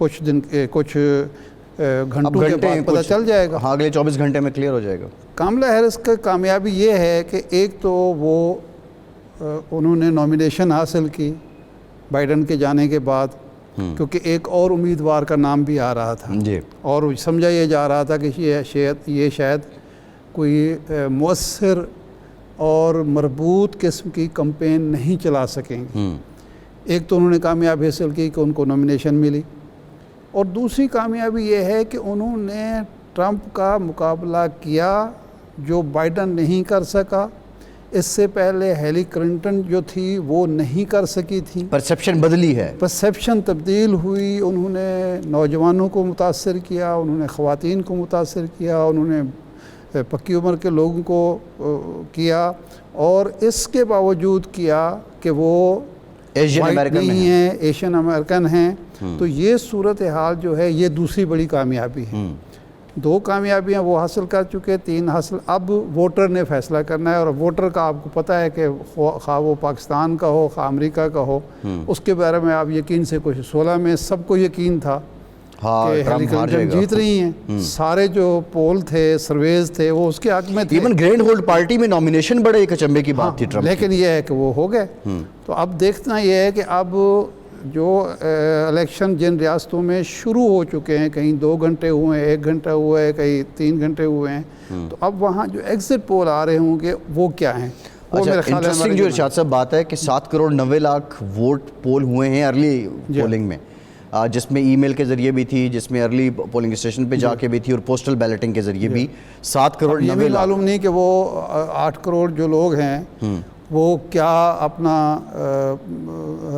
کچھ گھنٹوں کے بعد پتہ چل جائے گا. ہاں اگلے 24 گھنٹے میں کلیئر ہو جائے گا. کاملا ہیرس کا کامیابی یہ ہے کہ ایک تو وہ انہوں نے نامینیشن حاصل کی بائیڈن کے جانے کے بعد, کیونکہ ایک اور امیدوار کا نام بھی آ رہا تھا جی, اور سمجھا یہ جا رہا تھا کہ یہ شاید کوئی مؤثر اور مربوط قسم کی کمپین نہیں چلا سکیں گے. ایک تو انہوں نے کامیابی حاصل کی کہ ان کو نامینیشن ملی, اور دوسری کامیابی یہ ہے کہ انہوں نے ٹرمپ کا مقابلہ کیا جو بائیڈن نہیں کر سکا. اس سے پہلے ہیلی کلنٹن جو تھی وہ نہیں کر سکی تھی. پرسیپشن بدلی ہے, پرسیپشن تبدیل ہوئی. انہوں نے نوجوانوں کو متاثر کیا, انہوں نے خواتین کو متاثر کیا, انہوں نے پکی عمر کے لوگوں کو کیا, اور اس کے باوجود کیا کہ وہ ایشین وائٹ امریکن نہیں ہیں, ایشین امریکن ہیں. تو یہ صورتحال جو ہے یہ دوسری بڑی کامیابی ہے. 2 کامیابیاں وہ حاصل کر چکے, 3 حاصل. اب ووٹر نے فیصلہ کرنا ہے, اور ووٹر کا آپ کو پتہ ہے کہ خواہ وہ پاکستان کا ہو خواہ امریکہ کا ہو, اس کے بارے میں آپ یقین سے کچھ 16 میں سب کو یقین تھا کہ ہیلی کلنٹن جیت رہی ہیں. سارے جو پول تھے, سرویز تھے, وہ اس کے حق میں تھے. ایون گرینڈ ہولڈ پارٹی میں نامینیشن بڑے ایک اچنبے کی بات تھی ٹرمپ, لیکن یہ ہے کہ وہ ہو گئے. تو اب دیکھنا یہ ہے کہ اب جو الیکشن جن ریاستوں میں شروع ہو چکے ہیں, کہیں 2 گھنٹے ہوئے ہیں, 1 گھنٹہ ہوا ہے, کہیں 3 گھنٹے ہوئے ہیں, تو اب وہاں جو ایگزٹ پول آ رہے ہوں گے وہ کیا ہیں. اچھا, انٹرسٹنگ جو ارشاد صاحب بات ہے کہ 7 کروڑ 90 لاکھ ووٹ پول ہوئے ہیں ارلی پولنگ میں, جس میں ای میل کے ذریعے بھی تھی, جس میں ارلی پولنگ اسٹیشن پہ جا کے بھی تھی, اور پوسٹل بیلٹنگ کے ذریعے بھی 7 کروڑ 90 لاکھ. یہ بھی معلوم نہیں کہ وہ 8 کروڑ جو لوگ ہیں وہ کیا اپنا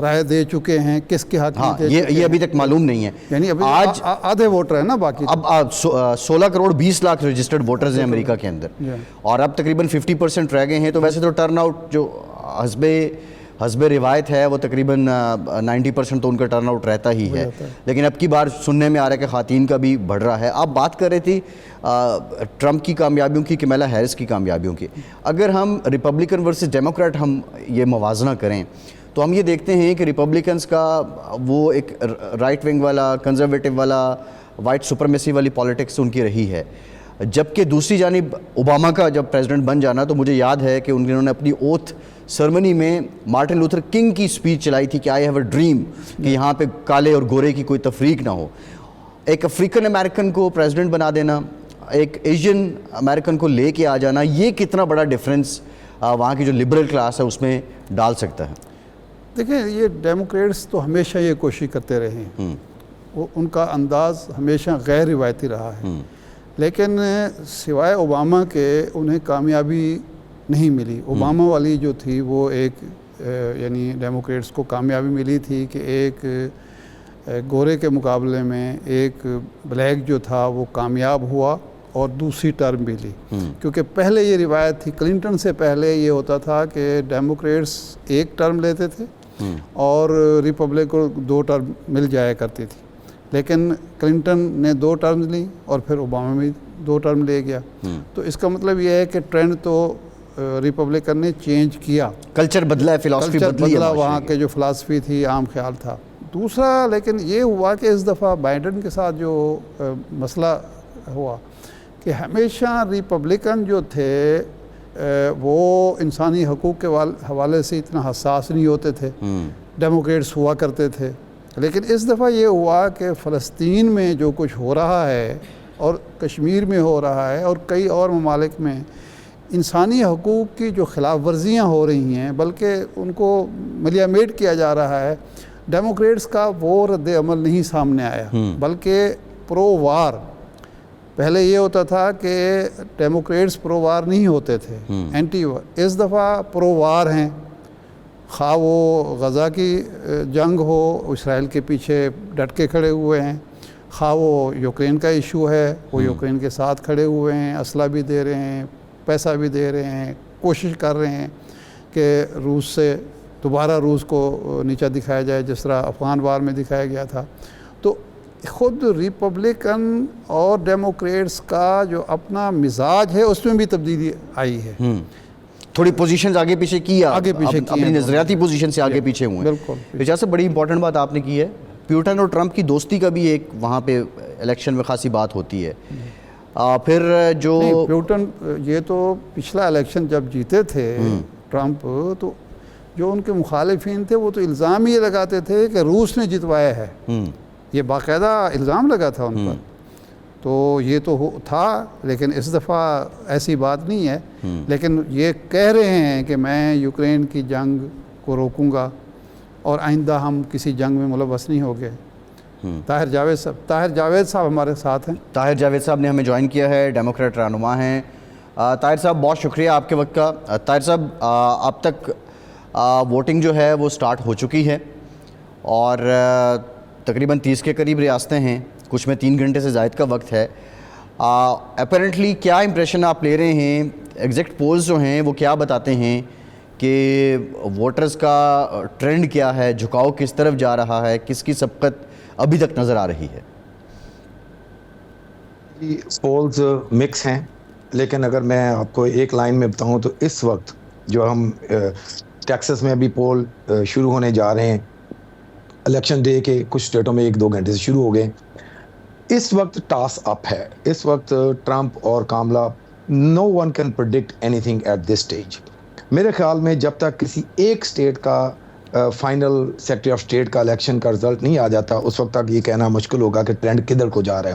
رائے دے چکے ہیں, کس کے حق میں دے چکے ہیں, یہ ابھی تک معلوم نہیں ہے. یعنی ابھی آج آدھے ووٹر ہیں نا, باقی اب 16 کروڑ 20 لاکھ رجسٹرڈ ووٹرز ہیں امریکہ کے اندر, اور اب تقریباً 50% رہ گئے ہیں. تو ویسے تو ٹرن آؤٹ جو حسب روایت ہے وہ تقریباً 90% تو ان کا ٹرن آؤٹ رہتا ہی ہے, لیکن اب کی بار سننے میں آ رہا ہے کہ خواتین کا بھی بڑھ رہا ہے. آپ بات کر رہے تھی ٹرمپ کی کامیابیوں کی, کمیلا ہیرس کی کامیابیوں کی. اگر ہم ریپبلکن ورسز ڈیموکریٹ ہم یہ موازنہ کریں تو ہم یہ دیکھتے ہیں کہ ریپبلکنز کا وہ ایک رائٹ ونگ والا, کنزرویٹو والا, وائٹ سپرمیسی والی پالیٹکس ان کی رہی ہے. جبکہ دوسری جانب اوباما کا جب پریزیڈنٹ بن جانا, تو مجھے یاد ہے کہ انہوں نے اپنی اوتھ سرمنی میں مارٹن لوتھر کنگ کی سپیچ چلائی تھی کہ آئی ہیو اے ڈریم, کہ یہاں پہ کالے اور گورے کی کوئی تفریق نہ ہو. ایک افریقن امریکن کو پریزیڈنٹ بنا دینا, ایک ایشین امریکن کو لے کے آ جانا, یہ کتنا بڑا ڈیفرنس وہاں کی جو لبرل کلاس ہے اس میں ڈال سکتا ہے. دیکھیں, یہ ڈیموکریٹس تو ہمیشہ یہ کوشش کرتے رہے ہیں, وہ ان کا انداز ہمیشہ غیر روایتی رہا ہے, لیکن سوائے اوباما کے انہیں کامیابی نہیں ملی. اوباما والی جو تھی وہ ایک یعنی ڈیموکریٹس کو کامیابی ملی تھی کہ ایک گورے کے مقابلے میں ایک بلیک جو تھا وہ کامیاب ہوا اور دوسری ٹرم بھی لی. کیونکہ پہلے یہ روایت تھی, کلنٹن سے پہلے یہ ہوتا تھا کہ ڈیموکریٹس 1 ٹرم لیتے تھے اور ریپبلک کو 2 ٹرم مل جایا کرتی تھی, لیکن کلنٹن نے 2 ٹرم لی اور پھر اوباما بھی 2 ٹرم لے گیا. تو اس کا مطلب یہ ہے کہ ٹرینڈ تو ریپبلکن نے چینج کیا, کلچر بدلا ہے, فلاسفی بدلی ہے, وہاں کے جو فلاسفی تھی, عام خیال تھا. دوسرا لیکن یہ ہوا کہ اس دفعہ بائیڈن کے ساتھ جو مسئلہ ہوا کہ ہمیشہ ریپبلکن جو تھے وہ انسانی حقوق کے حوالے سے اتنا حساس نہیں ہوتے تھے, ڈیموکریٹس ہوا کرتے تھے. لیکن اس دفعہ یہ ہوا کہ فلسطین میں جو کچھ ہو رہا ہے اور کشمیر میں ہو رہا ہے اور کئی اور ممالک میں انسانی حقوق کی جو خلاف ورزیاں ہو رہی ہیں, بلکہ ان کو ملیامیٹ کیا جا رہا ہے, ڈیموکریٹس کا وہ رد عمل نہیں سامنے آیا, بلکہ پرو وار. پہلے یہ ہوتا تھا کہ ڈیموکریٹس پرو وار نہیں ہوتے تھے, اینٹی وار. اس دفعہ پرو وار ہیں, خواہ وہ غزہ کی جنگ ہو, اسرائیل کے پیچھے ڈٹ کے کھڑے ہوئے ہیں, خواہ وہ یوکرین کا ایشو ہے, وہ یوکرین کے ساتھ کھڑے ہوئے ہیں, اسلحہ بھی دے رہے ہیں, پیسہ بھی دے رہے ہیں, کوشش کر رہے ہیں کہ روس سے دوبارہ روس کو نیچا دکھایا جائے جس طرح افغان وار میں دکھایا گیا تھا. تو خود ریپبلکن اور ڈیموکریٹس کا جو اپنا مزاج ہے اس میں بھی تبدیلی آئی ہے. تھوڑی پوزیشنز آگے پیچھے کی, آگے پیچھے کی, اپنی نظریاتی پوزیشن سے آگے پیچھے ہوئے ہیں. بالکل. اجازت سے بڑی امپورٹنٹ بات آپ نے کی ہے پیوٹن اور ٹرمپ کی دوستی کا بھی ایک وہاں پہ الیکشن میں خاصی بات ہوتی ہے. پھر جو پیوٹن یہ تو پچھلا الیکشن جب جیتے تھے ٹرمپ, تو جو ان کے مخالفین تھے وہ تو الزام یہ لگاتے تھے کہ روس نے جتوایا ہے, یہ باقاعدہ الزام لگا تھا ان پر. تو یہ تو تھا, لیکن اس دفعہ ایسی بات نہیں ہے. لیکن یہ کہہ رہے ہیں کہ میں یوکرین کی جنگ کو روکوں گا اور آئندہ ہم کسی جنگ میں ملوث نہیں ہو گئے. طاہر جاوید صاحب ہمارے ساتھ ہیں. طاہر جاوید صاحب نے ہمیں جوائن کیا ہے, ڈیموکریٹ رہنما ہیں. طاہر صاحب بہت شکریہ آپ کے وقت کا. طاہر صاحب اب تک ووٹنگ جو ہے وہ سٹارٹ ہو چکی ہے اور تقریباً 30 کے قریب ریاستیں ہیں, کچھ میں 3 گھنٹے سے زائد کا وقت ہے. اپیرنٹلی کیا امپریشن آپ لے رہے ہیں؟ ایگزیکٹ پولز جو ہیں وہ کیا بتاتے ہیں کہ ووٹرز کا ٹرینڈ کیا ہے, جھکاؤ کس طرف جا رہا ہے, کس کی سبقت ابھی تک نظر آ رہی ہے؟ پولز مکس ہیں, لیکن اگر میں آپ کو ایک لائن میں بتاؤں تو اس وقت جو ہم ٹیکسس میں ابھی پول شروع ہونے جا رہے ہیں, الیکشن ڈے کے کچھ اسٹیٹوں میں 1-2 گھنٹے سے شروع ہو گئے, اس وقت ٹاس اپ ہے. اس وقت ٹرمپ اور کاملا نو one can predict any thing at this stage. میرے خیال میں جب تک کسی ایک اسٹیٹ کا فائنل سیکرٹری آف اسٹیٹ کا الیکشن کا رزلٹ نہیں آ جاتا, اس وقت تک یہ کہنا مشکل ہوگا کہ ٹرینڈ کدھر کو جا رہا ہے.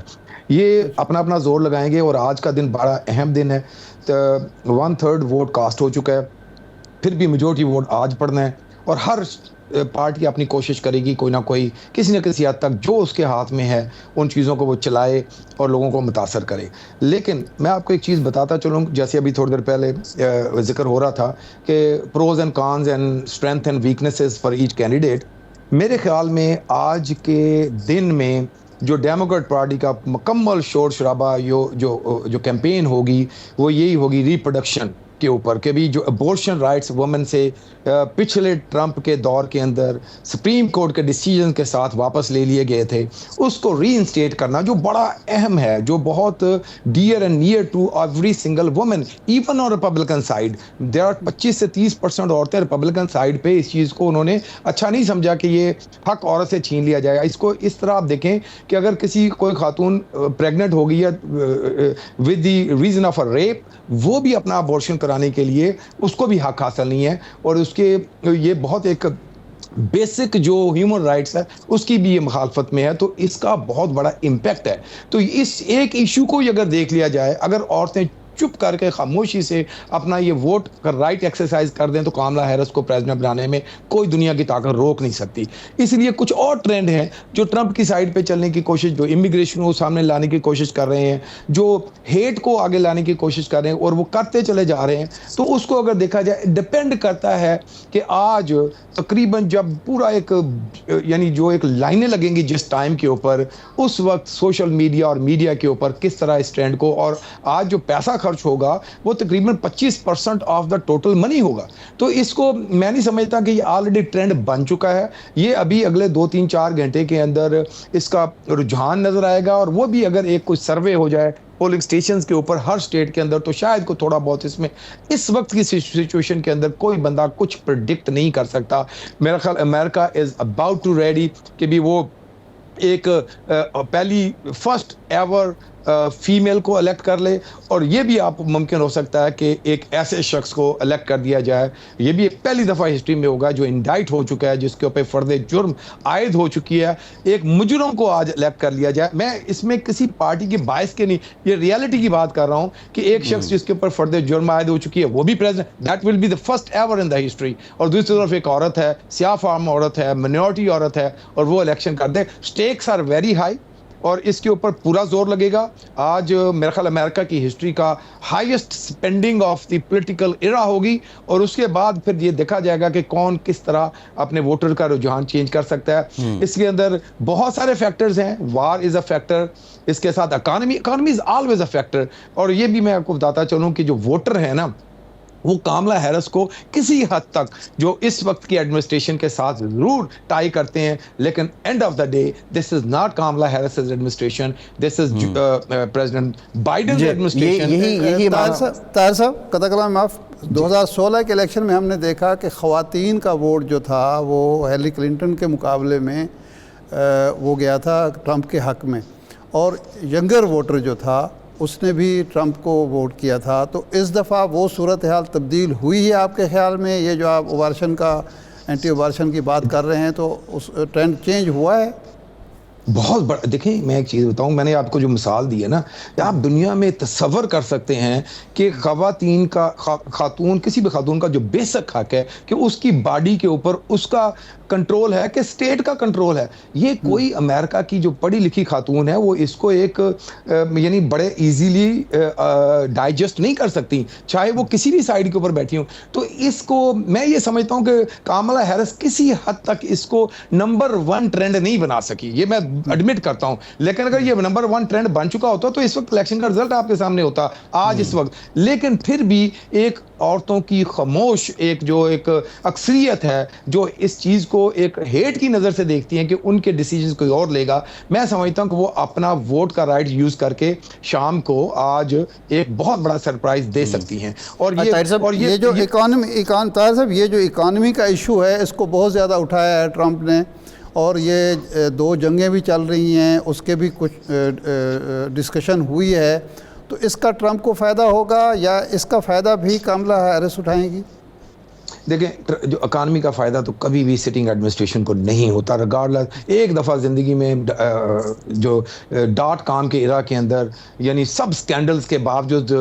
یہ اپنا زور لگائیں گے, اور آج کا دن بڑا اہم دن ہے. 1/3 ووٹ کاسٹ ہو چکا ہے, پھر بھی میجورٹی ووٹ آج پڑنا ہے, اور ہر پارٹی اپنی کوشش کرے گی کوئی نہ کوئی کسی نہ کسی حد تک جو اس کے ہاتھ میں ہے ان چیزوں کو وہ چلائے اور لوگوں کو متاثر کرے. لیکن میں آپ کو ایک چیز بتاتا چلوں, جیسے ابھی تھوڑی دیر پہلے ذکر ہو رہا تھا کہ pros and cons and strength and weaknesses for each candidate. میرے خیال میں آج کے دن میں جو ڈیموکریٹ پارٹی کا مکمل شور شرابہ جو کیمپین ہوگی وہ یہی ہوگی ریپروڈکشن کے اوپر, کہ بھی جو ابورشن رائٹس وومن سے پچھلے ٹرمپ کے دور کے اندر سپریم کورٹ کے ڈیسیجن کے ساتھ واپس لے لیے گئے تھے, اس کو ری انسٹیٹ کرنا جو بڑا اہم ہے, جو بہت dear and near to every single woman even on Republican side. There are 25 سے 30% عورتیں ریپبلکن سائڈ پہ اس چیز کو انہوں نے اچھا نہیں سمجھا کہ یہ حق عورت سے چھین لیا جائے گا. اس کو اس طرح آپ دیکھیں کہ اگر کوئی خاتون پریگننٹ ہو گئی ہے with the reason of a rape, وہ بھی اپنا ابورشن کرانے کے لیے اس کو بھی حق حاصل نہیں ہے, اور اس کے یہ بہت ایک بیسک جو ہیومن رائٹس ہے اس کی بھی یہ مخالفت میں ہے. تو اس کا بہت بڑا امپیکٹ ہے. تو اس ایک ایشو کو اگر دیکھ لیا جائے, اگر عورتیں چپ کر کے خاموشی سے اپنا یہ ووٹ کا رائٹ ایکسرسائز کر دیں تو کاملا ہیرس کو پریزیڈنٹ بنانے میں کوئی دنیا کی طاقت روک نہیں سکتی. اس لیے کچھ اور ٹرینڈ ہیں جو ٹرمپ کی سائڈ پہ چلنے کی کوشش, جو امیگریشن کو سامنے لانے کی کوشش کر رہے ہیں, جو ہیٹ کو آگے لانے کی کوشش کر رہے ہیں, اور وہ کرتے چلے جا رہے ہیں. تو اس کو اگر دیکھا جائے ڈپینڈ کرتا ہے کہ آج تقریباً جب پورا ایک یعنی جو ایک لائنیں لگیں گی جس ٹائم کے اوپر, اس وقت سوشل میڈیا اور میڈیا کے اوپر کس طرح اس ٹرینڈ کو, اور آج جو پیسہ خرچ ہوگا وہ تقریباً 25% آف دا ٹوٹل منی ہوگا. تو اس کو میں نہیں سمجھتا کہ یہ آلریڈی ٹرینڈ بن چکا ہے. یہ ابھی اگلے 2-3-4 گھنٹے کے اندر اس کا رجحان نظر آئے گا, اور وہ بھی اگر ایک کوئی سروے ہو جائے پولنگ سٹیشنز کے اوپر ہر سٹیٹ کے اندر, تو شاید کو تھوڑا بہت اس میں اس وقت کی سچویشن کے اندر کوئی بندہ کچھ پریڈکٹ نہیں کر سکتا. میرا خیال امریکہ از اباؤٹ ٹو ریڈی کہ بھی وہ ایک پہلی فرسٹ ایور فیمیل کو الیکٹ کر لے, اور یہ بھی آپ ممکن ہو سکتا ہے کہ ایک ایسے شخص کو الیکٹ کر دیا جائے. یہ بھی پہلی دفعہ ہسٹری میں ہوگا جو انڈائٹ ہو چکا ہے, جس کے اوپر فرد جرم عائد ہو چکی ہے, ایک مجرم کو آج الیکٹ کر لیا جائے. میں اس میں کسی پارٹی کے باعث کے نہیں, یہ ریالٹی کی بات کر رہا ہوں کہ ایک شخص جس کے اوپر فرد جرم عائد ہو چکی ہے وہ بھی president, that will be the first ever in the history. اور دوسری طرف ایک عورت ہے, سیاہ فام عورت ہے, منورٹی عورت ہے, اور وہ الیکشن کر دے. اسٹیکس آر ویری ہائی, اور اس کے اوپر پورا زور لگے گا. آج میرا خیال امریکہ کی ہسٹری کا highest spending of the political era ہوگی, اور اس کے بعد پھر یہ دیکھا جائے گا کہ کون کس طرح اپنے ووٹر کا رجحان چینج کر سکتا ہے. اس کے اندر بہت سارے فیکٹرز ہیں. وار از اے فیکٹر, اس کے ساتھ economy is always a factor. اور یہ بھی میں آپ کو بتاتا چلوں کہ جو ووٹر ہیں نا, وہ کاملا ہیرس کو کسی حد تک جو اس وقت کی ایڈمنسٹریشن کے ساتھ ضرور ٹائی کرتے ہیں, لیکن end of the day this is not Kamala Harris administration, this is President Biden administration. Tahir sahab قطع کلام معاف, 2016 کے الیکشن میں ہم نے دیکھا کہ خواتین کا ووٹ جو تھا وہ ہیلری کلنٹن کے مقابلے میں وہ گیا تھا ٹرمپ کے حق میں، اور ینگر ووٹر جو تھا اس نے بھی ٹرمپ کو ووٹ کیا تھا. تو اس دفعہ وہ صورتحال تبدیل ہوئی ہے آپ کے خیال میں؟ یہ جو آپ اوبارشن کا اینٹی اوبارشن کی بات کر رہے ہیں تو اس ٹرینڈ چینج ہوا ہے؟ بہت بڑا. دیکھیں میں ایک چیز بتاؤں، میں نے آپ کو جو مثال دی ہے نا، آپ دنیا میں تصور کر سکتے ہیں کہ خاتون کسی بھی خاتون کا جو بیسک حق ہے کہ اس کی باڈی کے اوپر اس کا کنٹرول ہے، کہ سٹیٹ کا کنٹرول ہے. یہ کوئی امریکہ کی جو پڑھی لکھی خاتون ہے وہ اس کو ایک یعنی بڑے ایزیلی ڈائجسٹ نہیں کر سکتی، چاہے وہ کسی بھی سائیڈ کے اوپر بیٹھی ہوں. تو اس کو میں یہ سمجھتا ہوں کہ کاملا ہیرس کسی حد تک اس کو نمبر 1 ٹرینڈ نہیں بنا سکی، یہ میں ایڈمٹ کرتا ہوں. لیکن اگر یہ نمبر 1 ٹرینڈ بن چکا ہوتا تو اس وقت الیکشن کا رزلٹ آپ کے سامنے ہوتا آج اس وقت. لیکن پھر بھی ایک عورتوں کی خاموش ایک اکثریت ہے جو اس چیز کو ایک ہیٹ کی نظر سے دیکھتی ہیں کہ ان کے ڈیسیجنز کوئی اور لے گا. میں سمجھتا ہوں کہ وہ اپنا ووٹ کا رائٹ یوز کر کے شام کو آج ایک بہت بڑا سرپرائز دے سکتی ہیں. اور یہ جو طاہر صاحب یہ جو اکانومی کا ایشو ہے اس کو بہت زیادہ اٹھایا ہے ٹرمپ نے، اور یہ 2 جنگیں بھی چل رہی ہیں، اس کے بھی کچھ ڈسکشن ہوئی ہے. تو اس کا ٹرمپ کو فائدہ ہوگا یا اس کا فائدہ بھی کاملا ہیرس اٹھائیں گی؟ دیکھیں جو اکانومی کا فائدہ تو کبھی بھی سٹنگ ایڈمنسٹریشن کو نہیں ہوتا، ریگارڈلس. ایک دفعہ زندگی میں جو .com کے ایرا کے اندر یعنی سب سکینڈلز کے باوجود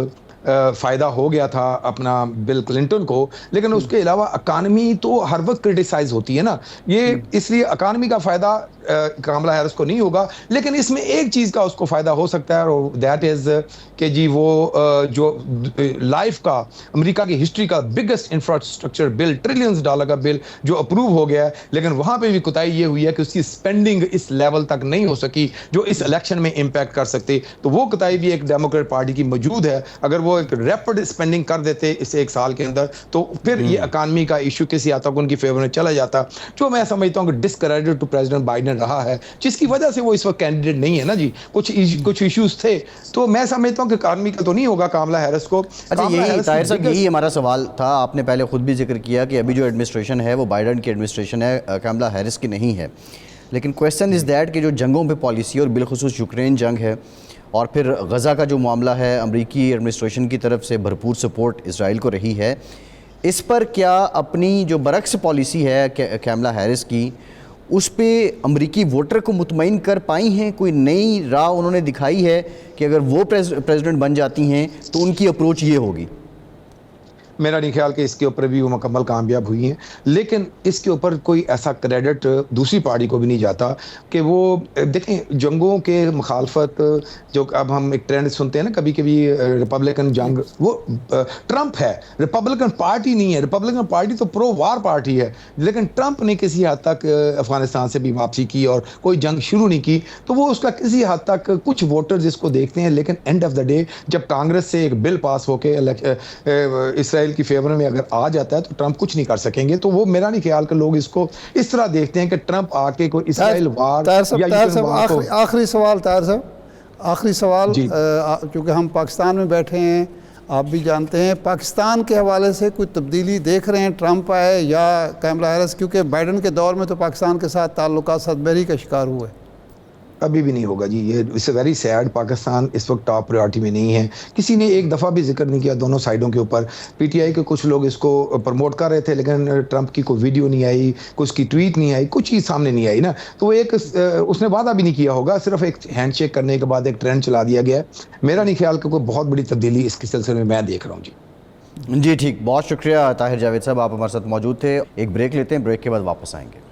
فائدہ ہو گیا تھا اپنا بل کلنٹن کو، لیکن اس کے علاوہ اکانومی تو ہر وقت کرٹیسائز ہوتی ہے نا. یہ اس لیے اکانومی کا فائدہ کاملا ہیرس کو نہیں ہوگا، لیکن اس میں ایک چیز کا اس کو فائدہ ہو سکتا ہے، اور دیٹ از کہ جی وہ جو لائف کا امریکہ کی ہسٹری کا بگیسٹ انفراسٹرکچر بل $ٹریلینز کا بل جو اپروو ہو گیا ہے، لیکن وہاں پہ بھی کوتاہی یہ ہوئی ہے کہ اس کی اسپینڈنگ اس لیول تک نہیں ہو سکی جو اس الیکشن میں امپیکٹ کر سکتے. تو وہ کوتاہی بھی ایک ڈیموکریٹ پارٹی کی موجود ہے. اگر وہ ایک ریپڈ اسپینڈنگ کر دیتے اس 1 سال کے اندر تو پھر یہ اکانومی کا ایشو کسی حد تک ان کی فیور میں چلا جاتا، جو میں سمجھتا ہوں کہ ڈسکریڈٹ ٹو پریزیڈنٹ بائیڈن رہا ہے، جس کی وجہ سے وہ اس وقت کینڈیڈیٹ نہیں ہے نا جی. کچھ ایشوز تھے، تو میں سمجھتا ہوں کہ اکانومی کا تو نہیں ہوگا کاملا ہیرس کو. اچھا طاہر صاحب یہی ہمارا سوال تھا. آپ نے پہلے خود بھی ذکر کیا کہ ابھی جو ایڈمنسٹریشن ہے وہ بائیڈن کی ایڈمنسٹریشن ہے، کاملا ہیرس کی نہیں ہے. لیکن کویسچن از دیٹ کہ جو جنگوں پہ پالیسی اور بالخصوص یوکرین جنگ ہے اور پھر غزہ کا جو معاملہ ہے، امریکی ایڈمنسٹریشن کی طرف سے بھرپور سپورٹ اسرائیل کو رہی ہے. اس پر کیا اپنی جو برعکس پالیسی ہے کاملا ہیرس کی، اس پہ امریکی ووٹر کو مطمئن کر پائی ہیں؟ کوئی نئی راہ انہوں نے دکھائی ہے کہ اگر وہ پریزیڈنٹ بن جاتی ہیں تو ان کی اپروچ یہ ہوگی؟ میرا نہیں خیال کہ اس کے اوپر بھی وہ مکمل کامیاب ہوئی ہیں، لیکن اس کے اوپر کوئی ایسا کریڈٹ دوسری پارٹی کو بھی نہیں جاتا کہ وہ دیکھیں جنگوں کے مخالفت جو اب ہم ایک ٹرینڈ سنتے ہیں نا کبھی کبھی ریپبلکن جنگ، وہ ٹرمپ ہے، ریپبلکن پارٹی نہیں ہے. ریپبلکن پارٹی تو پرو وار پارٹی ہے، لیکن ٹرمپ نے کسی حد تک افغانستان سے بھی واپسی کی اور کوئی جنگ شروع نہیں کی. تو وہ اس کا کسی حد تک کچھ ووٹر جس کو دیکھتے ہیں، لیکن اینڈ آف دا ڈے جب کانگریس سے ایک بل پاس ہو کے اسرائیل کی فیور میں اگر آ جاتا ہے تو ٹرمپ کچھ نہیں کر سکیں گے. تو وہ میرا نہیں خیال کہ لوگ اس کو اس طرح دیکھتے ہیں کہ ٹرمپ آ کے کوئی اسرائیل وار یا آخری سوال طاہر صاحب، آخری سوال. چونکہ ہم پاکستان میں بیٹھے ہیں، آپ بھی جانتے ہیں پاکستان کے حوالے سے کوئی تبدیلی دیکھ رہے ہیں ٹرمپ آئے یا کاملا ہیرس؟ کیونکہ بائیڈن کے دور میں تو پاکستان کے ساتھ تعلقات سدبری کا شکار ہوئے. ابھی بھی نہیں ہوگا جی. یہ اس ویری سیڈ. پاکستان اس وقت ٹاپ پریورٹی میں نہیں ہے. کسی نے ایک دفعہ بھی ذکر نہیں کیا دونوں سائڈوں کے اوپر. پی ٹی آئی کے کچھ لوگ اس کو پروموٹ کر رہے تھے، لیکن ٹرمپ کی کوئی ویڈیو نہیں آئی، کوئی اس کی ٹویٹ نہیں آئی، کچھ چیز سامنے نہیں آئی نا. تو ایک اس نے وعدہ بھی نہیں کیا ہوگا، صرف ایک ہینڈ شیک کرنے کے بعد ایک ٹرینڈ چلا دیا گیا ہے. میرا نہیں خیال کہ کوئی بہت بڑی تبدیلی اس کے سلسلے میں دیکھ رہا ہوں جی. جی ٹھیک، بہت شکریہ طاہر جاوید صاحب، آپ ہمارے ساتھ موجود تھے. ایک بریک لیتے ہیں، بریک کے بعد واپس آئیں گے.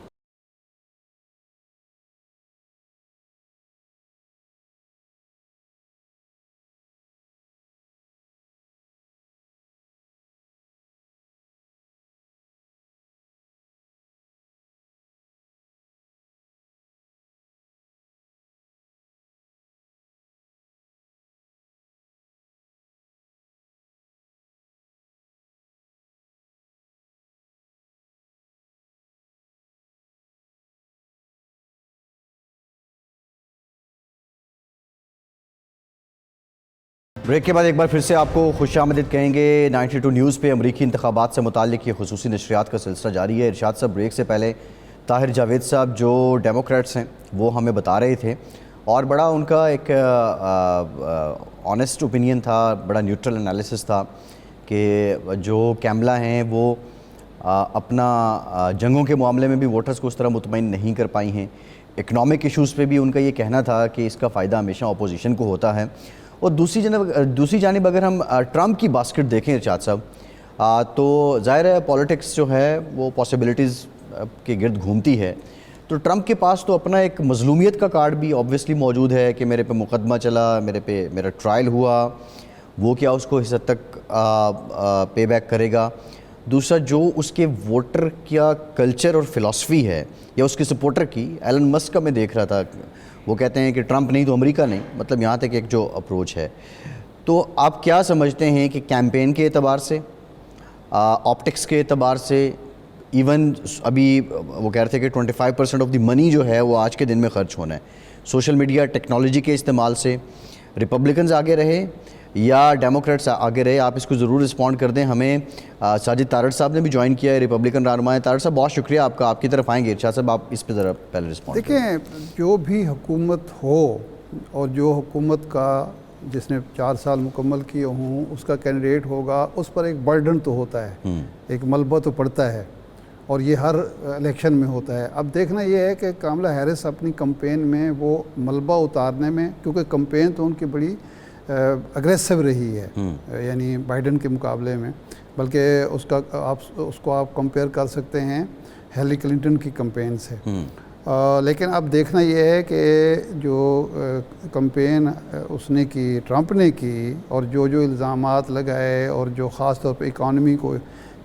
بریک کے بعد ایک بار پھر سے آپ کو خوش آمدید کہیں گے. 92 نیوز پہ امریکی انتخابات سے متعلق یہ خصوصی نشریات کا سلسلہ جاری ہے. ارشاد صاحب، بریک سے پہلے طاہر جاوید صاحب جو ڈیموکریٹس ہیں وہ ہمیں بتا رہے تھے اور بڑا ان کا ایک آنیسٹ اوپینین تھا, بڑا نیوٹرل انالیسس تھا کہ جو کیملا ہیں وہ اپنا جنگوں کے معاملے میں بھی ووٹرز کو اس طرح مطمئن نہیں کر پائی ہیں. اکنامک ایشوز پہ بھی ان کا یہ کہنا تھا کہ اس کا فائدہ ہمیشہ اپوزیشن کو ہوتا ہے. اور دوسری جانب اگر ہم ٹرمپ کی باسکٹ دیکھیں ارشاد صاحب, تو ظاہر ہے پولیٹکس جو ہے وہ پاسبلٹیز کے گرد گھومتی ہے. تو ٹرمپ کے پاس تو اپنا ایک مظلومیت کا کارڈ بھی آبویسلی موجود ہے کہ میرے پہ مقدمہ چلا, میرا ٹرائل ہوا, وہ کیا اس کو اس حد تک پے بیک کرے گا. دوسرا جو اس کے ووٹر کیا کلچر اور فلاسفی ہے یا اس کے سپورٹر کی, ایلن مسک کا میں دیکھ رہا تھا, وہ کہتے ہیں کہ ٹرمپ نہیں تو امریکہ نہیں, مطلب یہاں تک ایک جو اپروچ ہے. تو آپ کیا سمجھتے ہیں کہ کیمپین کے اعتبار سے, آپٹکس کے اعتبار سے, ایون ابھی وہ کہہ رہے تھے کہ 25% آف دی منی جو ہے وہ آج کے دن میں خرچ ہونا ہے, سوشل میڈیا ٹیکنالوجی کے استعمال سے ریپبلکنز آگے رہے یا ڈیموکریٹس آگے رہے؟ آپ اس کو ضرور رسپونڈ کر دیں. ہمیں ساجد تارڑ صاحب نے بھی جوائن کیا ہے, ریپبلکن رہنما ہیں. تارڑ صاحب بہت شکریہ آپ کا, آپ کی طرف آئیں گے. ارشاد صاحب آپ اس پہ ذرا پہلے رسپونڈ دیکھیں, جو بھی حکومت ہو اور جو حکومت کا جس نے 4 سال مکمل کیے ہوں اس کا کینڈیڈیٹ ہوگا, اس پر ایک برڈن تو ہوتا ہے, ایک ملبہ تو پڑتا ہے, اور یہ ہر الیکشن میں ہوتا ہے. اب دیکھنا یہ ہے کہ کاملا ہیرس اپنی کمپین میں وہ ملبہ اتارنے میں, کیونکہ کمپین تو ان کی بڑی اگریسو رہی ہے, یعنی بائیڈن کے مقابلے میں, بلکہ اس کو آپ کمپیئر کر سکتے ہیں ہیلری کلنٹن کی کمپین سے. لیکن اب دیکھنا یہ ہے کہ جو کمپین اس نے کی, ٹرمپ نے کی, اور جو الزامات لگائے, اور جو خاص طور پہ اکانومی کو,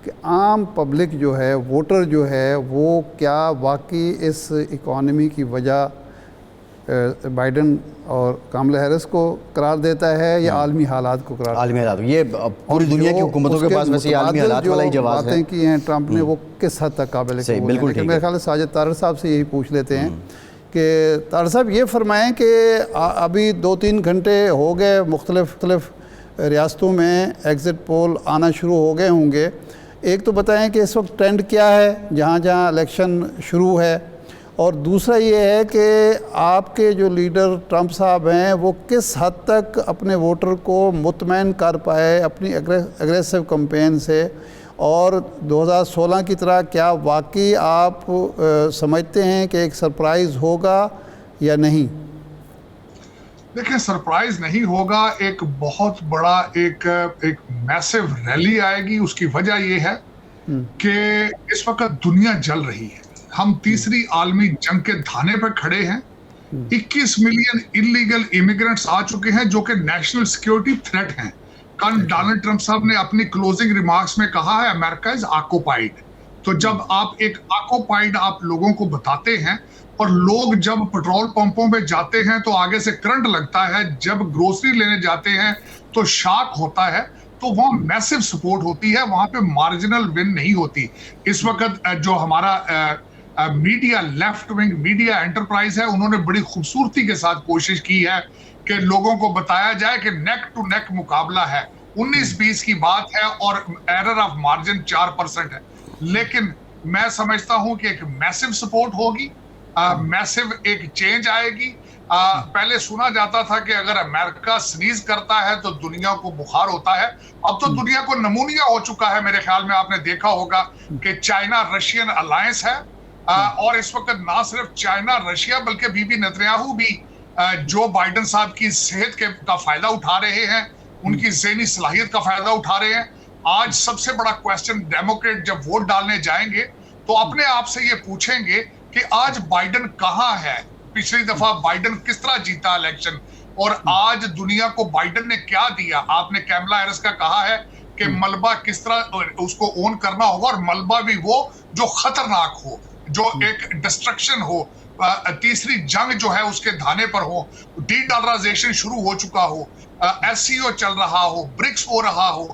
کہ عام پبلک جو ہے, ووٹر جو ہے, وہ کیا واقعی اس اکانومی کی وجہ بائیڈن اور کاملا ہیرس کو قرار دیتا ہے یا عالمی حالات کو قرار دیتا ہے؟ عالمی حالات, یہ پوری دنیا کی حکومتوں کے پاس ویسے عالمی حالات والا ہی جواز ہے. باتیں کی ہیں ٹرمپ نے وہ کس حد تک قابل قبول ہیں. لیکن میرے خیال ہے ساجد تارڑ صاحب سے یہی پوچھ لیتے ہیں کہ تارڑ صاحب یہ فرمائیں کہ ابھی 2-3 گھنٹے ہو گئے, مختلف ریاستوں میں ایگزٹ پول آنا شروع ہو گئے ہوں گے. ایک تو بتائیں کہ اس وقت ٹرینڈ کیا ہے جہاں الیکشن شروع ہے, اور دوسرا یہ ہے کہ آپ کے جو لیڈر ٹرمپ صاحب ہیں وہ کس حد تک اپنے ووٹر کو مطمئن کر پائے اپنی اگریسو کمپین سے, اور 2016 کی طرح کیا واقعی آپ سمجھتے ہیں کہ ایک سرپرائز ہوگا یا نہیں؟ دیکھیں, سرپرائز نہیں ہوگا. ایک بہت بڑا ایک میسو ریلی آئے گی. اس کی وجہ یہ ہے کہ اس وقت دنیا جل رہی ہے. ہم تیسری عالمی جنگ کے دھانے پر کھڑے ہیں. 21 ملین انلیگل امیگرنٹس آ چکے ہیں جو کہ نیشنل سیکیورٹی تھریٹ ہیں. کل ڈونلڈ ٹرمپ صاحب نے اپنی کلوزنگ ریمارکس میں کہا ہے امریکہ از آکوپائیڈ. تو جب آپ ایک آکوپائیڈ آپ لوگوں کو بتاتے ہیں, اور لوگ جب پیٹرول پمپوں پہ جاتے ہیں تو آگے سے کرنٹ لگتا ہے, جب گروسری لینے جاتے ہیں تو شاک ہوتا ہے, تو وہاں میسو سپورٹ ہوتی ہے, وہاں پہ مارجنل ون نہیں ہوتی. اس وقت جو ہمارا media, left wing media enterprise ہے, انہوں نے بڑی خوبصورتی کے ساتھ کوشش کی ہے کہ لوگوں کو بتایا جائے کہ نیک ٹو نیک مقابلہ ہے. 19-20 کی بات ہے اور ایرر آف مارجن 4% ہے. لیکن میں سمجھتا ہوں کہ ایک میسو سپورٹ ہوگی, میسو ایک چینج آئے گی. پہلے سنا جاتا تھا کہ اگر امریکہ سنیز کرتا ہے تو دنیا کو بخار ہوتا ہے. اب تو دنیا کو نمونیا ہو چکا ہے. میرے خیال میں آپ نے دیکھا ہوگا کہ چائنا رشین الائنس ہے, اور اس وقت نہ صرف چائنا رشیا بلکہ بی بی نتنیاہو بھی جو بائیڈن صاحب کی صحت کا فائدہ اٹھا رہے ہیں, ان کی ذہنی صلاحیت کا فائدہ اٹھا رہے ہیں. آج سب سے بڑا کویسچن ڈیموکریٹ جب ووٹ ڈالنے جائیں گے تو اپنے آپ سے یہ پوچھیں گے کہ آج بائیڈن کہاں ہے. پچھلی دفعہ بائیڈن کس طرح جیتا الیکشن, اور آج دنیا کو بائیڈن نے کیا دیا. آپ نے کیملا ہیرس کا کہا ہے کہ ملبہ کس طرح اس کو اون کرنا ہوگا, اور ملبہ بھی وہ جو خطرناک ہو, جو ایک ڈسٹرکشن ہو, تیسری جنگ جو ہے اس کے دھانے پر ہو, ڈی ڈالرائزیشن شروع ہو چکا ہو, ایس سی او چل رہا ہو, برکس ہو رہا ہو.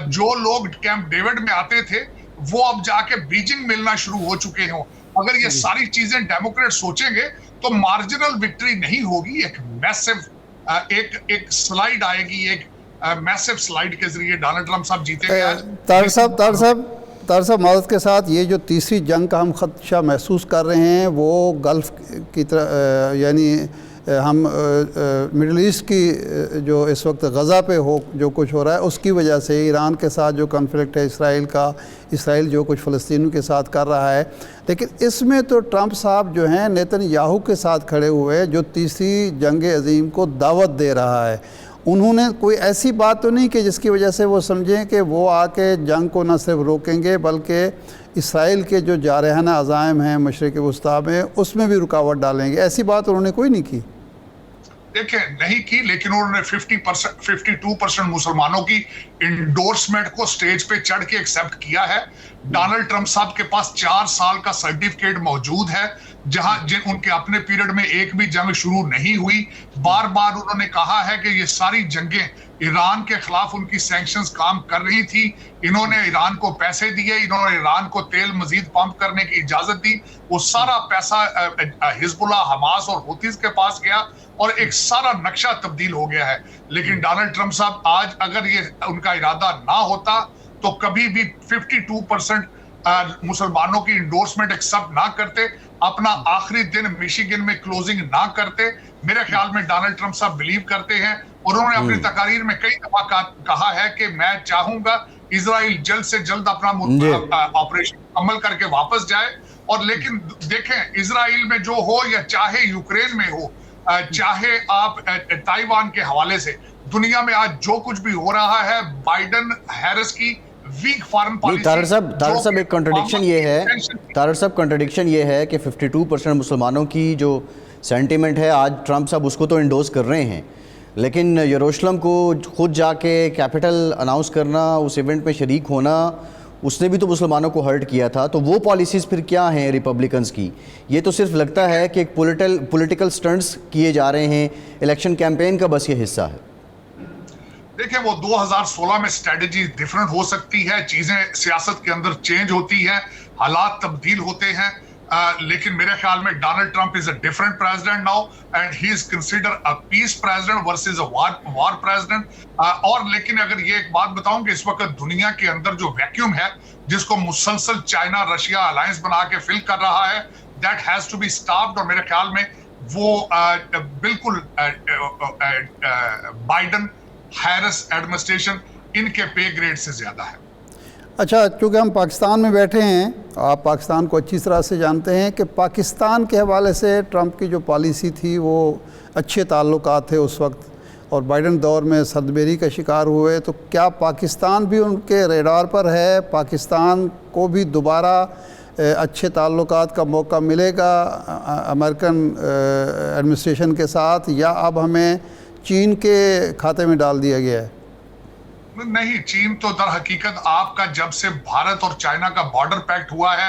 جو لوگ کیمپ ڈیوڈ میں آتے تھے وہ اب جا کے بیجنگ ملنا شروع ہو چکے ہوں. اگر یہ ساری چیزیں ڈیموکریٹ سوچیں گے تو مارجنل وکٹری نہیں ہوگی, ایک میسو ایک سلائیڈ آئے گی, ایک میسو سلائیڈ کے ذریعے ڈونلڈ ٹرمپ صاحب جیتے گے. طارق صاحب طاہر صاحب معذرت کے ساتھ یہ جو تیسری جنگ کا ہم خدشہ محسوس کر رہے ہیں وہ گلف کی طرح یعنی ہم مڈل ایسٹ کی جو اس وقت غزہ پہ جو کچھ ہو رہا ہے اس کی وجہ سے ایران کے ساتھ جو کنفلکٹ ہے اسرائیل کا، اسرائیل جو کچھ فلسطینیوں کے ساتھ کر رہا ہے، لیکن اس میں تو ٹرمپ صاحب جو ہیں نیتن یاہو کے ساتھ کھڑے ہوئے جو تیسری جنگ عظیم کو دعوت دے رہا ہے، انہوں نے کوئی ایسی بات تو نہیں کہ جس کی وجہ سے وہ سمجھیں کہ وہ آ کے جنگ کو نہ صرف روکیں گے بلکہ اسرائیل کے جو جارحانہ عزائم ہیں مشرق وسطیٰ میں اس میں بھی رکاوٹ ڈالیں گے، ایسی بات انہوں نے کوئی نہیں کی؟ دیکھیں نہیں کی، لیکن انہوں نے 52% مسلمانوں کی انڈورسمنٹ کو سٹیج پہ چڑھ کے ایکسیپٹ کیا ہے۔ ڈونلڈ ٹرمپ صاحب کے پاس 4 سال کا سرٹیفکیٹ موجود ہے جہاں ان کے اپنے پیریڈ میں ایک بھی جنگ شروع نہیں ہوئی۔ بار بار انہوں نے کہا ہے کہ یہ ساری جنگیں ایران کے خلاف ان کی سینکشنز کام کر رہی تھی، انہوں نے ایران کو پیسے دیے، انہوں نے ایران کو تیل مزید پمپ کرنے کی اجازت دی، وہ سارا پیسہ حزب اللہ، حماس اور ہوتیز کے پاس گیا اور ایک سارا نقشہ تبدیل ہو گیا ہے۔ لیکن ڈونلڈ ٹرمپ صاحب آج اگر یہ ان کا ارادہ نہ ہوتا تو کبھی بھی 52% مسلمانوں کی انڈورسمنٹ ایکسپٹ نہ کرتے، اپنا آخری دن میشیگن میں کلوزنگ نہ کرتے۔ میرے خیال میں ڈونلڈ ٹرمپ صاحب بلیو کرتے ہیں اور انہوں نے اپنی تقاریر میں کئی دفعہ کہا ہے کہ میں چاہوں گا اسرائیل جلد سے جلد اپنا آپریشن عمل کر کے واپس جائے۔ اور لیکن دیکھیں اسرائیل میں جو ہو یا چاہے یوکرین میں ہو، چاہے آپ تائیوان کے حوالے سے، دنیا میں آج جو کچھ بھی ہو رہا ہے بائیڈن ہیرس کی ویک فارن پالیسی۔ طاہر صاحب ایک کنٹرڈکشن یہ ہے، طاہر صاحب کنٹرڈکشن یہ ہے کہ 52% مسلمانوں کی جو سینٹیمنٹ ہے آج ٹرمپ صاحب اس کو تو انڈوز کر رہے ہیں، لیکن یروشلم کو خود جا کے کیپٹل اناؤنس کرنا، اس ایونٹ میں شریک ہونا، اس نے بھی تو مسلمانوں کو ہرٹ کیا تھا۔ تو وہ پالیسیز پھر کیا ہیں ریپبلکنز کی؟ یہ تو صرف لگتا ہے کہ ایک پولیٹیکل سٹنٹس کیے جا رہے ہیں، الیکشن کیمپین کا بس یہ حصہ ہے۔ دیکھیں وہ 2016 میں اسٹریٹجی ڈیفرنٹ ہو سکتی ہے، چیزیں سیاست کے اندر چینج ہوتی ہیں، حالات تبدیل ہوتے ہیں، لیکن میرے خیال میں Donald Trump is a different president now and he is consider a peace president versus a war president. اور لیکن اگر یہ ایک بات بتاؤں کہ اس وقت دنیا کے اندر جو ویکیوم ہے جس کو مسلسل چائنا رشیا الائنس بنا کے فل کر رہا ہے، that has to be stopped, اور میرے خیال میں وہ بالکل بائیڈن ہیرس ایڈمنسٹریشن ان کے پے گریڈ سے زیادہ ہے۔ اچھا، چونکہ ہم پاکستان میں بیٹھے ہیں، آپ پاکستان کو اچھی طرح سے جانتے ہیں کہ پاکستان کے حوالے سے ٹرمپ کی جو پالیسی تھی وہ اچھے تعلقات تھے اس وقت، اور بائیڈن دور میں سردبیری کا شکار ہوئے، تو کیا پاکستان بھی ان کے ریڈار پر ہے؟ پاکستان کو بھی دوبارہ اچھے تعلقات کا موقع ملے گا امریکن ایڈمنسٹریشن کے ساتھ، یا اب ہمیں چین کے کھاتے میں ڈال دیا گیا ہے؟ نہیں، چین تو در حقیقت آپ کا جب سے بھارت اور چائنا کا بارڈر پیکٹ ہوا ہے،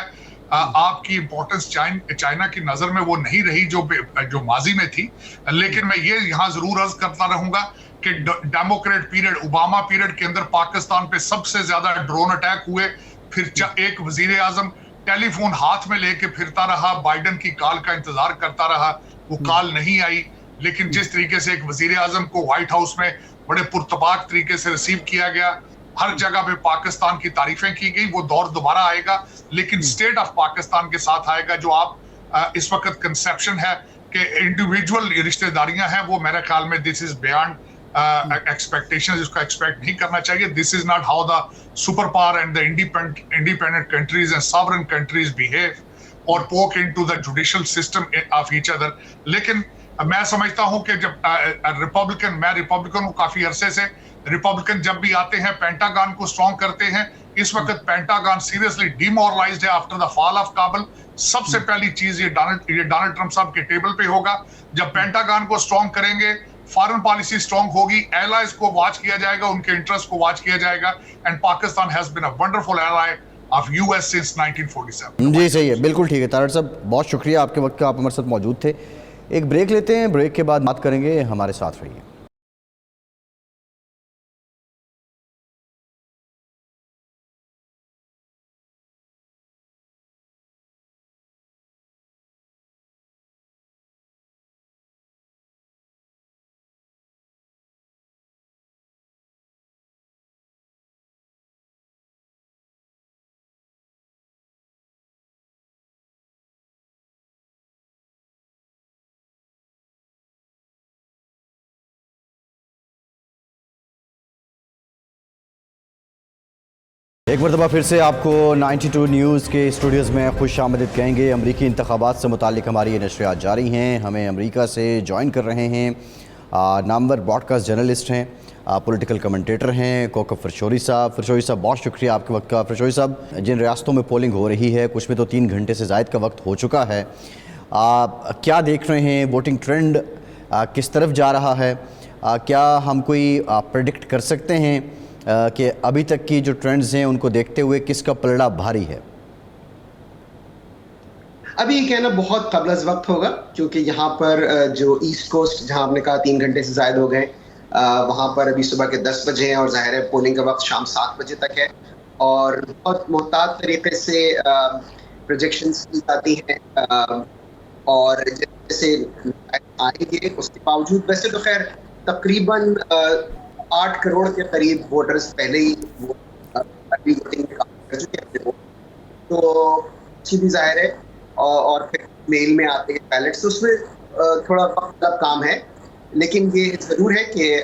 آپ کی امپورٹنس چائنا کی نظر میں وہ نہیں رہی جو ماضی میں تھی۔ لیکن میں یہ یہاں ضرور عرض کرتا رہوں گا کہ ڈیموکریٹ پیریڈ، اوباما پیریڈ کے اندر پاکستان پہ سب سے زیادہ ڈرون اٹیک ہوئے، پھر ایک وزیر اعظم ٹیلی فون ہاتھ میں لے کے پھرتا رہا، بائیڈن کی کال کا انتظار کرتا رہا، وہ کال نہیں آئی۔ لیکن جس طریقے سے ایک وزیر اعظم کو وائٹ ہاؤس میں بڑے پرتپاک طریقے سے ریسیو کیا گیا، ہر جگہ پہ پاکستان کی تعریفیں کی گئی، وہ دور دوبارہ آئے گا، لیکن اسٹیٹ آف پاکستان کے ساتھ آئے گا۔ جو آپ اس وقت کنسیپشن ہے کہ انڈیویجول رشتہ داریاں ہیں، وہ میرے خیال میں دس از بیانڈ ایکسپیکٹیشن، اس کو ایکسپیکٹ نہیں کرنا چاہیے۔ This is not how the super power and the independent countries and sovereign countries behave or poke into the judicial system of each other. لیکن میں سمجھتا ہوں کہ جب میں ریپبلکن ہوں کافی عرصے سے، ریپبلکن جب بھی آتے ہیں پینٹاگان کو اسٹرانگ کرتے ہیں۔ اس وقت پینٹاگان سیریسلی ڈی مورلائزڈ ہے after the fall of Kabul. سب سے پہلی چیز یہ ڈونلڈ ٹرمپ صاحب کے ٹیبل پہ ہوگا۔ جب پینٹاگان کو اسٹرانگ کریں گے، فارن پالیسی اسٹرانگ ہوگی، ایلائز کو واچ کیا جائے گا، ان کے انٹرسٹ کو واچ کیا جائے گا، and Pakistan has been a wonderful ally of US since 1947۔ جی صحیح ہے، بالکل ٹھیک ہے طاہر صاحب، بہت شکریہ آپ کے وقت کا، آپ ہمارے ساتھ موجود تھے۔ ایک بریک لیتے ہیں، بریک کے بعد بات کریں گے، ہمارے ساتھ رہیے۔ ایک مرتبہ پھر سے آپ کو 92 نیوز کے اسٹوڈیوز میں خوش آمدید کہیں گے. امریکی انتخابات سے متعلق ہماری یہ نشریات جاری ہیں. ہمیں امریکہ سے جوائن کر رہے ہیں نامور براڈ کاسٹ جرنلسٹ ہیں, پولیٹیکل کمنٹیٹر ہیں کوکب فرشوری صاحب. فرشوری صاحب بہت شکریہ آپ کے وقت کا. فرشوری صاحب, جن ریاستوں میں پولنگ ہو رہی ہے کچھ میں تو 3 گھنٹے سے زائد کا وقت ہو چکا ہے, کیا دیکھ رہے ہیں؟ ووٹنگ ٹرینڈ کس طرف جا رہا ہے؟ کیا ہم کوئی پریڈکٹ کر سکتے ہیں کہ ابھی تک کی جو ٹرینڈز ہیں ان کو دیکھتے ہوئے کس کا پلڑا بھاری ہے؟ ابھی یہ کہنا بہت قبل از وقت ہوگا, کیونکہ یہاں پر جو ایسٹ کوسٹ جہاں آپ نے کہا 3 گھنٹے سے زائد ہو گئے, وہاں پر ابھی صبح کے 10 بجے ہیں اور ظاہر ہے پولنگ کا وقت شام 7 بجے تک ہے, اور بہت محتاط طریقے سے پروجیکشنز کی جاتی ہیں, اور جیسے آئیں گے اس کے باوجود ویسے تو خیر تقریباً 8 کروڑ کے قریب ووٹرز پہلے ہی ووٹنگ کر چکے ہیں, تو اچھی بھی ظاہر ہے, اور پھر میل میں آتے ہیں بیلٹس, تو اس میں تھوڑا وقت کا کام ہے, لیکن یہ ضرور ہے کہ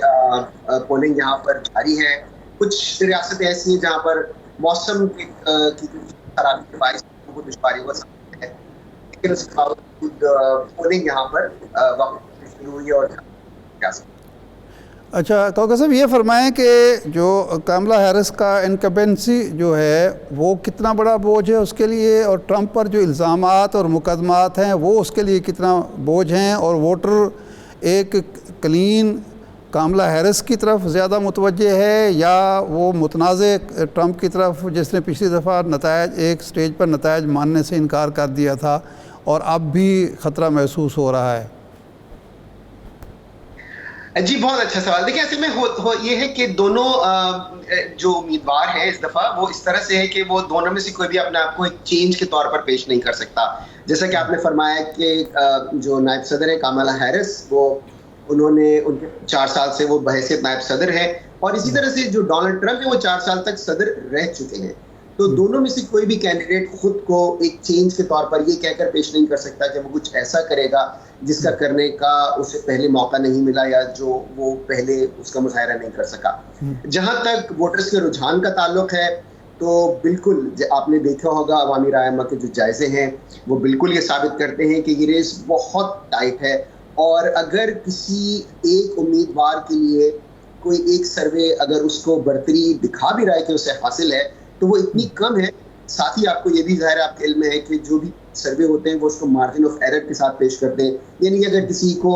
پولنگ یہاں پر جاری ہے. کچھ ریاستیں ایسی ہیں جہاں پر موسم کی خرابی کے باعث کو دشواری ہو سکتی ہے, لیکن اس کے باوجود پولنگ یہاں پر وقت شروع ہوئی ہے. اور اچھا کوکب صاحب, یہ فرمائیں کہ جو کاملا ہیرس کا انکمبنسی جو ہے وہ کتنا بڑا بوجھ ہے اس کے لیے, اور ٹرمپ پر جو الزامات اور مقدمات ہیں وہ اس کے لیے کتنا بوجھ ہیں, اور ووٹر ایک کلین کاملا ہیرس کی طرف زیادہ متوجہ ہے یا وہ متنازع ٹرمپ کی طرف, جس نے پچھلی دفعہ نتائج ایک سٹیج پر نتائج ماننے سے انکار کر دیا تھا اور اب بھی خطرہ محسوس ہو رہا ہے؟ جی بہت اچھا سوال. دیکھیں ایسے میں یہ ہے کہ دونوں جو امیدوار ہیں اس دفعہ وہ اس طرح سے ہے کہ وہ دونوں میں سے کوئی بھی اپنے آپ کو ایک چینج کے طور پر پیش نہیں کر سکتا. جیسا کہ آپ نے فرمایا کہ جو نائب صدر ہے کاملا ہیرس, وہ انہوں نے ان کے 4 سال سے وہ بحیثیت نائب صدر ہے, اور اسی طرح سے جو ڈونلڈ ٹرمپ ہے وہ 4 سال تک صدر رہ چکے ہیں. تو دونوں میں سے کوئی بھی کینڈیڈیٹ خود کو ایک چینج کے طور پر یہ کہہ کر پیش نہیں کر سکتا کہ وہ کچھ ایسا کرے گا جس کا کرنے کا اسے پہلے موقع نہیں ملا یا جو وہ پہلے اس کا مظاہرہ نہیں کر سکا. جہاں تک ووٹرز کے رجحان کا تعلق ہے تو بالکل آپ نے دیکھا ہوگا عوامی رائے عامہ کے جو جائزے ہیں وہ بالکل یہ ثابت کرتے ہیں کہ یہ ریس بہت ٹائٹ ہے, اور اگر کسی ایک امیدوار کے لیے کوئی ایک سروے اگر اس کو برتری دکھا بھی رہا ہے کہ اسے حاصل ہے تو وہ اتنی کم ہے. ساتھ ہی آپ کو یہ بھی ظاہر آپ کے علم میں ہے کہ جو بھی سروے ہوتے ہیں وہ اس کو مارجن آف ایرر کے ساتھ پیش کرتے ہیں, یعنی اگر کسی کو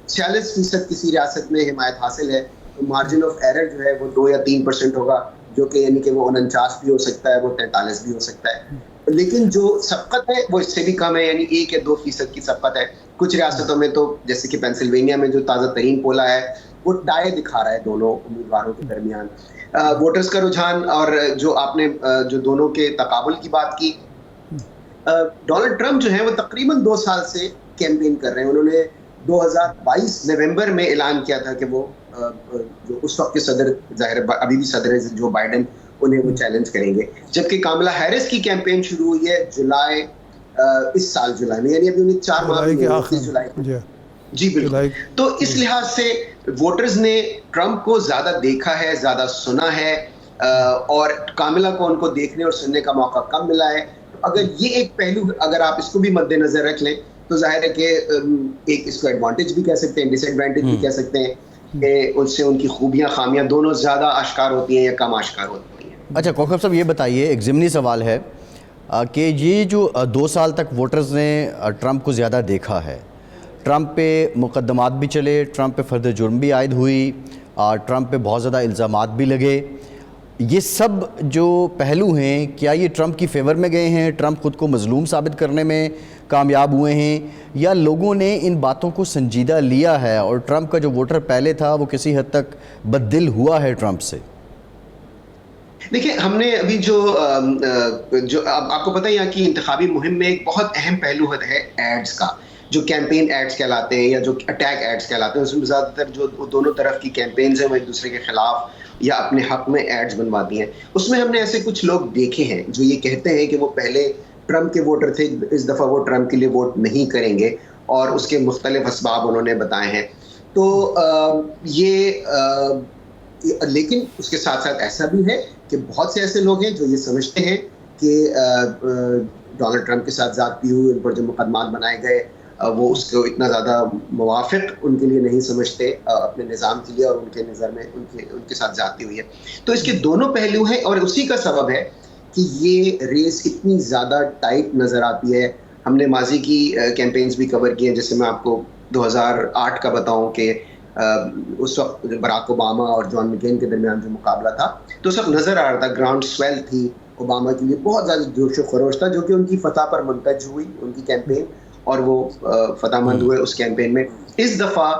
46% کسی ریاست میں حمایت حاصل ہے تو مارجن آف ایرر جو ہے وہ 2 یا 3% ہوگا, جو کہ یعنی کہ وہ 49 بھی ہو سکتا ہے, وہ 43 بھی ہو سکتا ہے. لیکن جو سبقت ہے وہ اس سے بھی کم ہے, یعنی 1 یا 2% کی سبقت ہے. کچھ ریاستوں میں تو جیسے کہ پینسلوینیا میں جو تازہ ترین پولا ہے وہ ٹائی دکھا رہا ہے دونوں امیدواروں کے درمیان. ووٹرز کا رجحان اور جو آپ نے جو دونوں کے تقابل کی بات کی, ڈونلڈ ٹرمپ جو ہیں وہ تقریباً 2 سال سے کیمپین کر رہے ہیں. انہوں نے 2022 نومبر میں اعلان کیا تھا کہ وہ جو اس وقت کے صدر, ظاہر ابھی بھی صدر ہے جو بائیڈن, انہیں وہ چیلنج کریں گے. جبکہ کاملا ہیرس کی کیمپین شروع ہوئی ہے جولائی, اس سال جولائی میں, یعنی ابھی انہیں 4 ماہ جولائی. جی بالکل. تو اس لحاظ سے ووٹرز نے ٹرمپ کو زیادہ دیکھا ہے, زیادہ سنا ہے, اور کاملا کو ان کو دیکھنے اور سننے کا موقع کم ملا ہے. اگر یہ ایک پہلو اگر آپ اس کو بھی مد نظر رکھ لیں تو ظاہر ہے کہ ایک اس کو ایڈوانٹیج بھی کہہ سکتے ہیں, ڈس ایڈوانٹیج بھی کہہ سکتے ہیں کہ اس سے ان کی خوبیاں خامیاں دونوں زیادہ آشکار ہوتی ہیں یا کم آشکار ہوتی ہیں. اچھا کوکب صاحب, یہ بتائیے, ایک ضمنی سوال ہے کہ یہ جو 2 سال تک ووٹرز نے ٹرمپ کو زیادہ دیکھا ہے, ٹرمپ پہ مقدمات بھی چلے, ٹرمپ پہ فرد جرم بھی عائد ہوئی, اور ٹرمپ پہ بہت زیادہ الزامات بھی لگے, یہ سب جو پہلو ہیں کیا یہ ٹرمپ کی فیور میں گئے ہیں؟ ٹرمپ خود کو مظلوم ثابت کرنے میں کامیاب ہوئے ہیں, یا لوگوں نے ان باتوں کو سنجیدہ لیا ہے اور ٹرمپ کا جو ووٹر پہلے تھا وہ کسی حد تک بددل ہوا ہے ٹرمپ سے؟ دیکھیں ہم نے ابھی جو آپ کو پتہ ہے یہاں کی انتخابی مہم میں ایک بہت اہم پہلو ہے ایڈز کا, جو کیمپین ایڈز کہلاتے ہیں یا جو اٹیک ایڈز کہلاتے ہیں. اس میں زیادہ تر جو دونوں طرف کی کیمپینز ہیں وہ ایک دوسرے کے خلاف یا اپنے حق میں ایڈز بنواتی ہیں. اس میں ہم نے ایسے کچھ لوگ دیکھے ہیں جو یہ کہتے ہیں کہ وہ پہلے ٹرمپ کے ووٹر تھے, اس دفعہ وہ ٹرمپ کے لیے ووٹ نہیں کریں گے, اور اس کے مختلف اسباب انہوں نے بتائے ہیں. تو لیکن اس کے ساتھ ساتھ ایسا بھی ہے کہ بہت سے ایسے لوگ ہیں جو یہ سمجھتے ہیں کہ ڈونلڈ ٹرمپ کے ساتھ زیادتی ہوئی، ان پر جو مقدمات بنائے گئے وہ اس کو اتنا زیادہ موافق ان کے لیے نہیں سمجھتے اپنے نظام کے لیے، اور ان کے نظر میں ان کے ساتھ زیادتی ہوئی ہے. تو اس کے دونوں پہلو ہیں، اور اسی کا سبب ہے کہ یہ ریس اتنی زیادہ ٹائٹ نظر آتی ہے. ہم نے ماضی کی کیمپینز بھی کور کی ہیں، جیسے میں آپ کو 2008 کا بتاؤں کہ اس وقت براک اوباما اور جان مکین کے درمیان جو مقابلہ تھا تو اس وقت نظر آ رہا تھا گراؤنڈ سویل تھی اوباما کے لیے، بہت زیادہ جوش و خروش تھا، جو کہ ان کی فتح پر منتج ہوئی ان کی کیمپین، اور وہ فتح مند ہوئے اس کیمپین میں. اس دفعہ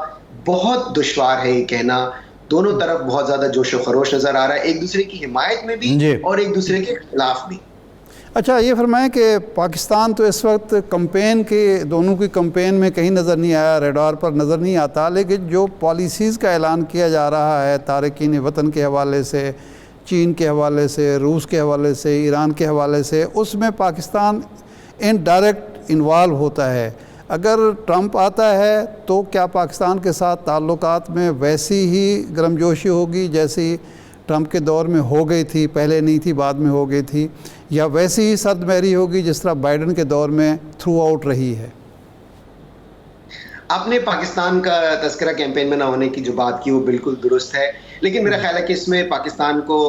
بہت دشوار ہے یہ کہنا، دونوں طرف بہت زیادہ جوش و خروش نظر آ رہا ہے، ایک دوسرے کی حمایت میں بھی اور ایک دوسرے کے خلاف بھی. اچھا یہ فرمائیں کہ پاکستان تو اس وقت کمپین کے دونوں کی کمپین میں کہیں نظر نہیں آیا، ریڈار پر نظر نہیں آتا، لیکن جو پالیسیز کا اعلان کیا جا رہا ہے تارکین وطن کے حوالے سے، چین کے حوالے سے، روس کے حوالے سے، ایران کے حوالے سے، اس میں پاکستان انڈائریکٹ انوالو ہوتا ہے. اگر ٹرمپ آتا ہے تو کیا پاکستان کے ساتھ تعلقات میں ویسی ہی گرمجوشی ہوگی جیسی ٹرمپ کے دور میں ہو گئی تھی، پہلے نہیں تھی بعد میں ہو گئی تھی، یا ویسی ہی سرد مہری ہوگی جس طرح بائیڈن کے دور میں تھرو آؤٹ رہی ہے؟ آپ نے پاکستان کا تذکرہ کیمپین میں نہ ہونے کی جو بات کی وہ بالکل درست ہے، لیکن میرا خیال ہے کہ اس میں پاکستان کو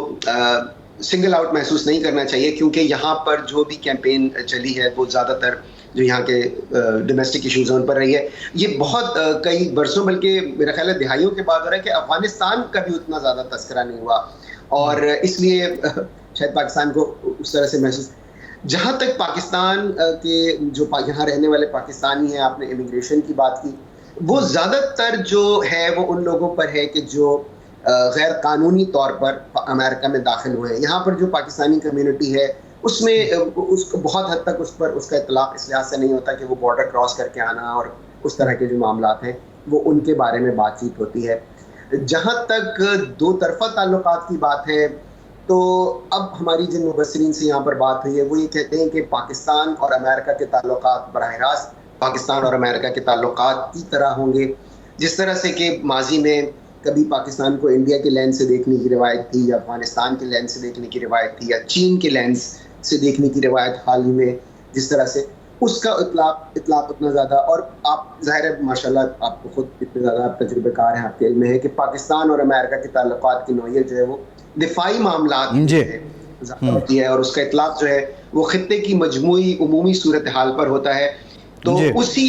سنگل آؤٹ محسوس نہیں کرنا چاہیے، کیونکہ یہاں پر جو بھی کیمپین چلی ہے وہ زیادہ تر جو یہاں کے ڈومیسٹک ایشوز ان پر رہی ہے. یہ بہت کئی برسوں بلکہ میرا خیال ہے دہائیوں کے بعد ہو رہا ہے کہ افغانستان کا بھی اتنا زیادہ تذکرہ نہیں ہوا، اور اس لیے شاید پاکستان کو اس طرح سے محسوس. جہاں تک پاکستان کے جو یہاں رہنے والے پاکستانی ہیں، آپ نے امیگریشن کی بات کی، وہ زیادہ تر جو ہے وہ ان لوگوں پر ہے کہ جو غیر قانونی طور پر امریکہ میں داخل ہوئے ہیں. یہاں پر جو پاکستانی کمیونٹی ہے اس میں اس کو بہت حد تک اس پر اس کا اطلاق اس لحاظ سے نہیں ہوتا کہ وہ بارڈر کراس کر کے آنا اور اس طرح کے جو معاملات ہیں وہ ان کے بارے میں بات چیت ہوتی ہے. جہاں تک دو طرفہ تعلقات کی بات ہے تو اب ہماری جن مبصرین سے یہاں پر بات ہوئی ہے وہ یہ کہتے ہیں کہ پاکستان اور امریکہ کے تعلقات براہ راست پاکستان اور امریکہ کے تعلقات کی طرح ہوں گے، جس طرح سے کہ ماضی میں کبھی پاکستان کو انڈیا کے لینس سے دیکھنے کی روایت تھی، یا افغانستان کے لینس سے دیکھنے کی روایت تھی، یا چین کے لینس سے دیکھنے کی روایت حال ہی میں جس طرح سے اس کا اطلاق اتنا زیادہ. اور آپ ظاہر ہے ماشاءاللہ آپ کو خود اتنے زیادہ آپ تجربہ کار ہیں، آپ کے علم ہے کہ پاکستان اور امریکہ کے تعلقات کی نوعیت جو ہے وہ دفاعی معاملات میں زیادہ ہوتی ہے، اور اس کا اطلاق جو ہے وہ خطے کی مجموعی عمومی صورتحال پر ہوتا ہے. تو اسی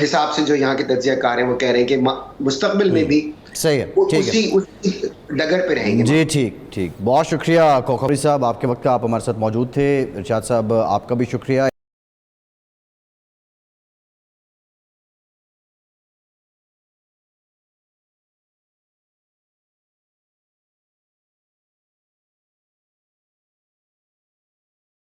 حساب سے جو یہاں کے تجزیہ کار ہیں وہ کہہ رہے ہیں کہ مستقبل میں بھی صحیح ہے، اسی ڈگر پہ رہیں گے. جی ٹھیک، بہت شکریہ کوکبری صاحب، آپ کے وقت کا آپ ہمارے ساتھ موجود تھے. ارشاد صاحب آپ کا بھی شکریہ.